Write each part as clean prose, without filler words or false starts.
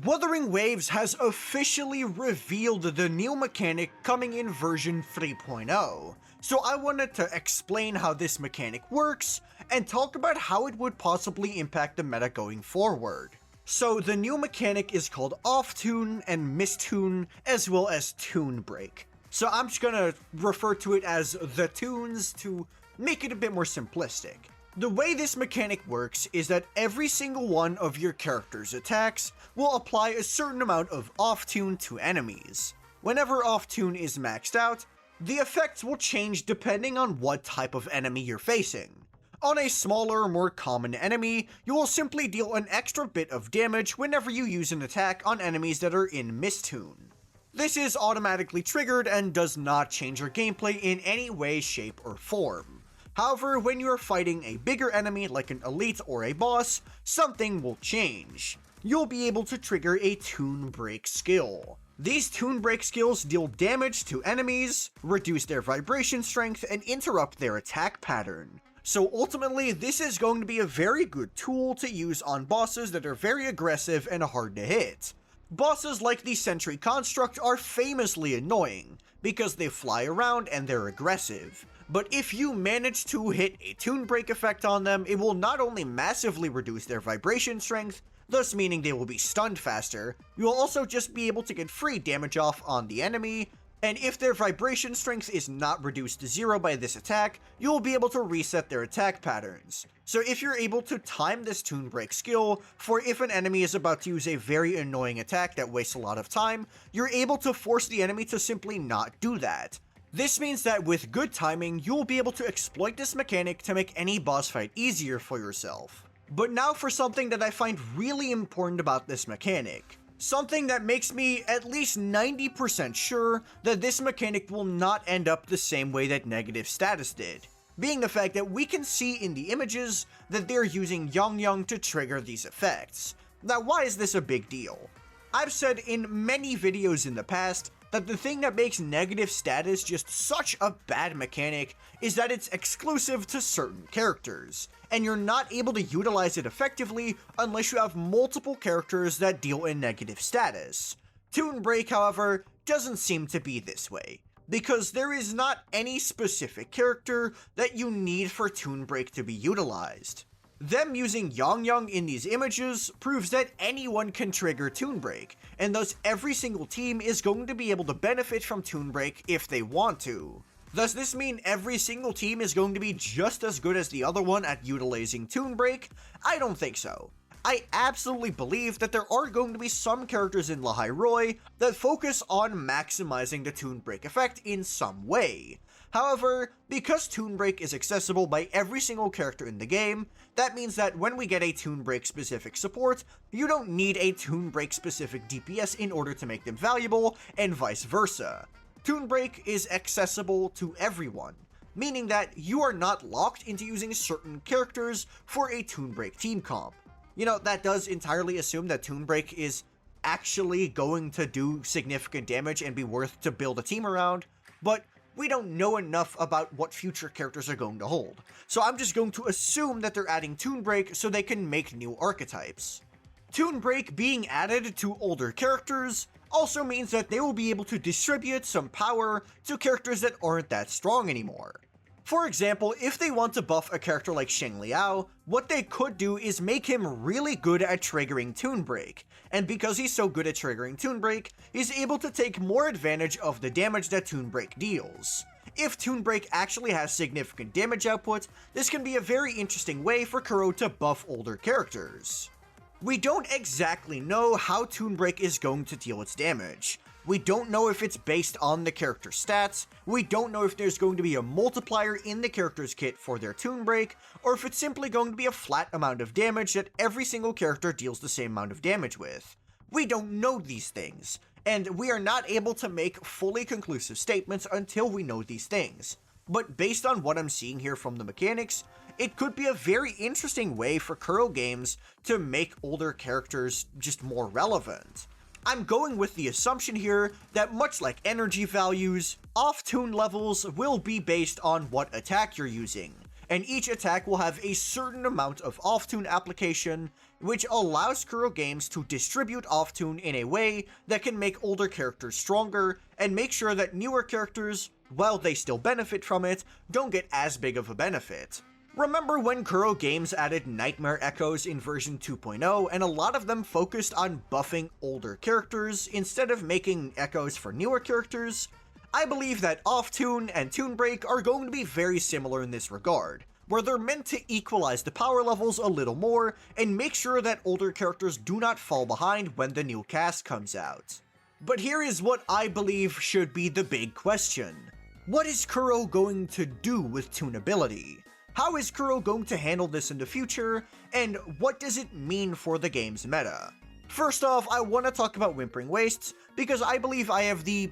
Wuthering Waves has officially revealed the new mechanic coming in version 3.0, so I wanted to explain how this mechanic works and talk about how it would possibly impact the meta going forward. So the new mechanic is called Off Tune and Mistune, as well as Tune Break. So I'm just gonna refer to it as the tunes to make it a bit more simplistic. The way this mechanic works is that every single one of your character's attacks will apply a certain amount of off-tune to enemies. Whenever off-tune is maxed out, the effects will change depending on what type of enemy you're facing. On a smaller, more common enemy, you will simply deal an extra bit of damage whenever you use an attack on enemies that are in mistune. This is automatically triggered and does not change your gameplay in any way, shape, or form. However, when you are fighting a bigger enemy like an elite or a boss, something will change. You'll be able to trigger a Tune Break skill. These Tune Break skills deal damage to enemies, reduce their vibration strength, and interrupt their attack pattern. So ultimately, this is going to be a very good tool to use on bosses that are very aggressive and hard to hit. Bosses like the Sentry Construct are famously annoying, because they fly around and they're aggressive. But if you manage to hit a Tune Break effect on them, it will not only massively reduce their vibration strength, thus meaning they will be stunned faster, you will also just be able to get free damage off on the enemy, and if their vibration strength is not reduced to 0 by this attack, you will be able to reset their attack patterns. So if you're able to time this Tune Break skill for if an enemy is about to use a very annoying attack that wastes a lot of time, you're able to force the enemy to simply not do that. This means that with good timing, you'll be able to exploit this mechanic to make any boss fight easier for yourself. But now for something that I find really important about this mechanic. Something that makes me at least 90% sure that this mechanic will not end up the same way that negative status did. Being the fact that we can see in the images that they're using Yang to trigger these effects. Now why is this a big deal? I've said in many videos in the past that the thing that makes negative status just such a bad mechanic is that it's exclusive to certain characters, and you're not able to utilize it effectively unless you have multiple characters that deal in negative status. Tune Break, however, doesn't seem to be this way, because there is not any specific character that you need for Tune Break to be utilized. Them using Yang in these images proves that anyone can trigger Tune Break, and thus every single team is going to be able to benefit from Tune Break if they want to. Does this mean every single team is going to be just as good as the other one at utilizing Tune Break? I don't think so. I absolutely believe that there are going to be some characters in lynae that focus on maximizing the Tune Break effect in some way. However, because Tune Break is accessible by every single character in the game, that means that when we get a Tune Break specific support, you don't need a Tune Break specific DPS in order to make them valuable, and vice versa. Tune Break is accessible to everyone, meaning that you are not locked into using certain characters for a Tune Break team comp. You know, that does entirely assume that Tune Break is actually going to do significant damage and be worth to build a team around, but we don't know enough about what future characters are going to hold, so I'm just going to assume that they're adding Tune Break so they can make new archetypes. Tune Break being added to older characters also means that they will be able to distribute some power to characters that aren't that strong anymore. For example, if they want to buff a character like Sheng Liao, what they could do is make him really good at triggering Tune Break, and because he's so good at triggering Tune Break, he's able to take more advantage of the damage that Tune Break deals. If Tune Break actually has significant damage output, this can be a very interesting way for Kuro to buff older characters. We don't exactly know how Tune Break is going to deal its damage. We don't know if it's based on the character's stats, we don't know if there's going to be a multiplier in the character's kit for their Tune Break, or if it's simply going to be a flat amount of damage that every single character deals the same amount of damage with. We don't know these things, and we are not able to make fully conclusive statements until we know these things. But based on what I'm seeing here from the mechanics, it could be a very interesting way for Kuro games to make older characters just more relevant. I'm going with the assumption here that much like energy values, off-tune levels will be based on what attack you're using, and each attack will have a certain amount of off-tune application which allows Kuro Games to distribute off-toon in a way that can make older characters stronger and make sure that newer characters, while they still benefit from it, don't get as big of a benefit. Remember when Kuro Games added Nightmare Echoes in version 2.0 and a lot of them focused on buffing older characters instead of making echoes for newer characters? I believe that Off-Toon and Toon Break are going to be very similar in this regard, where they're meant to equalize the power levels a little more and make sure that older characters do not fall behind when the new cast comes out. But here is what I believe should be the big question. What is Kuro going to do with tunability? How is Kuro going to handle this in the future, and what does it mean for the game's meta? First off, I want to talk about Whimpering Wastes, because I believe I have the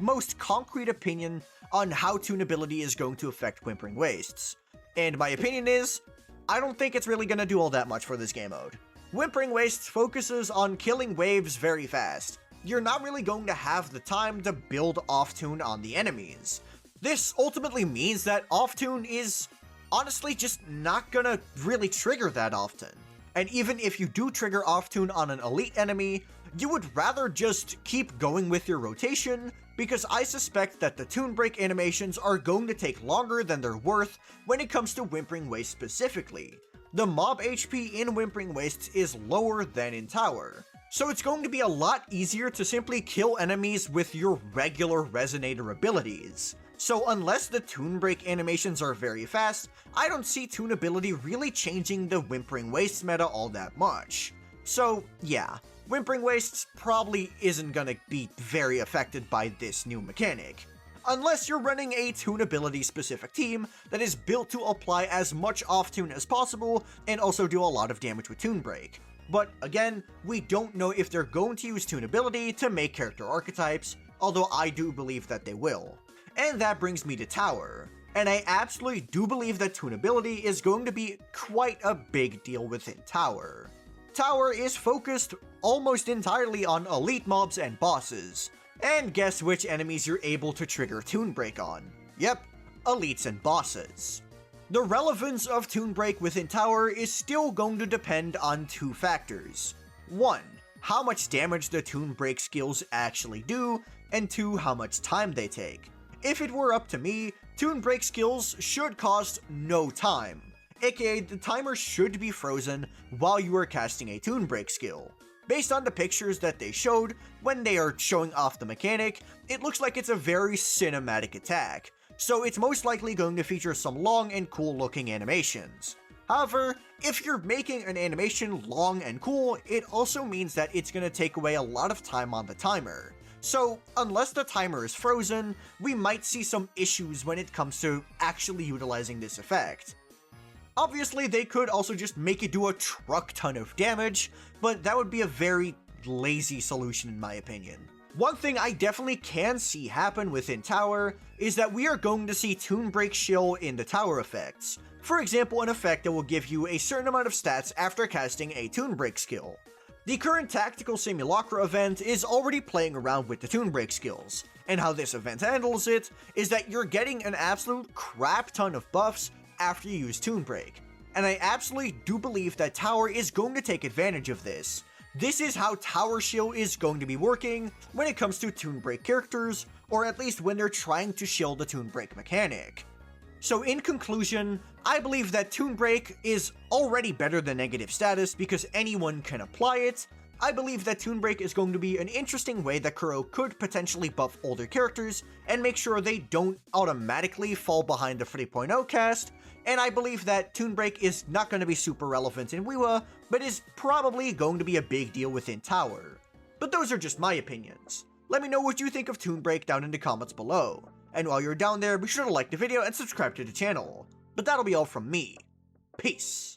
most concrete opinion on how tunability is going to affect Whimpering Wastes. And my opinion is, I don't think it's really going to do all that much for this game mode. Whimpering Wastes focuses on killing waves very fast. You're not really going to have the time to build off-toon on the enemies. This ultimately means that off-toon is honestly just not gonna really trigger that often. And even if you do trigger off-toon on an elite enemy, you would rather just keep going with your rotation, because I suspect that the Toon Break animations are going to take longer than they're worth when it comes to Whimpering Wastes specifically. The mob HP in Whimpering Wastes is lower than in Tower, so it's going to be a lot easier to simply kill enemies with your regular Resonator abilities. So unless the Toon Break animations are very fast, I don't see tunability really changing the Whimpering Wastes meta all that much. So yeah, Whimpering Wastes probably isn't gonna be very affected by this new mechanic. Unless you're running a tunability specific team that is built to apply as much off-toon as possible and also do a lot of damage with Toon Break. But again, we don't know if they're going to use tunability to make character archetypes, although I do believe that they will. And that brings me to Tower, and I absolutely do believe that tunability is going to be quite a big deal within Tower. Tower is focused almost entirely on elite mobs and bosses, and guess which enemies you're able to trigger Toon Break on? Yep, elites and bosses. The relevance of Toon Break within Tower is still going to depend on two factors. 1, how much damage the Toon Break skills actually do, and 2, how much time they take. If it were up to me, Toon Break skills should cost no time, aka the timer should be frozen while you are casting a Toon Break skill. Based on the pictures that they showed when they are showing off the mechanic, it looks like it's a very cinematic attack, so it's most likely going to feature some long and cool looking animations. However, if you're making an animation long and cool, it also means that it's going to take away a lot of time on the timer. So, unless the timer is frozen, we might see some issues when it comes to actually utilizing this effect. Obviously, they could also just make it do a truck ton of damage, but that would be a very lazy solution in my opinion. One thing I definitely can see happen within Tower is that we are going to see Toon Break shill in the Tower effects. For example, an effect that will give you a certain amount of stats after casting a Toon Break skill. The current Tactical Simulacra event is already playing around with the Toon Break skills, and how this event handles it is that you're getting an absolute crap ton of buffs after you use Toon Break, and I absolutely do believe that Tower is going to take advantage of this. This is how Tower shill is going to be working when it comes to Toon Break characters, or at least when they're trying to shill the Toon Break mechanic. So in conclusion, I believe that Toon Break is already better than negative status because anyone can apply it. I believe that Toon Break is going to be an interesting way that Kuro could potentially buff older characters and make sure they don't automatically fall behind the 3.0 cast, and I believe that Toon Break is not going to be super relevant in WhiWa, but is probably going to be a big deal within Tower. But those are just my opinions. Let me know what you think of Toon Break down in the comments below. And while you're down there, be sure to like the video and subscribe to the channel. But that'll be all from me. Peace.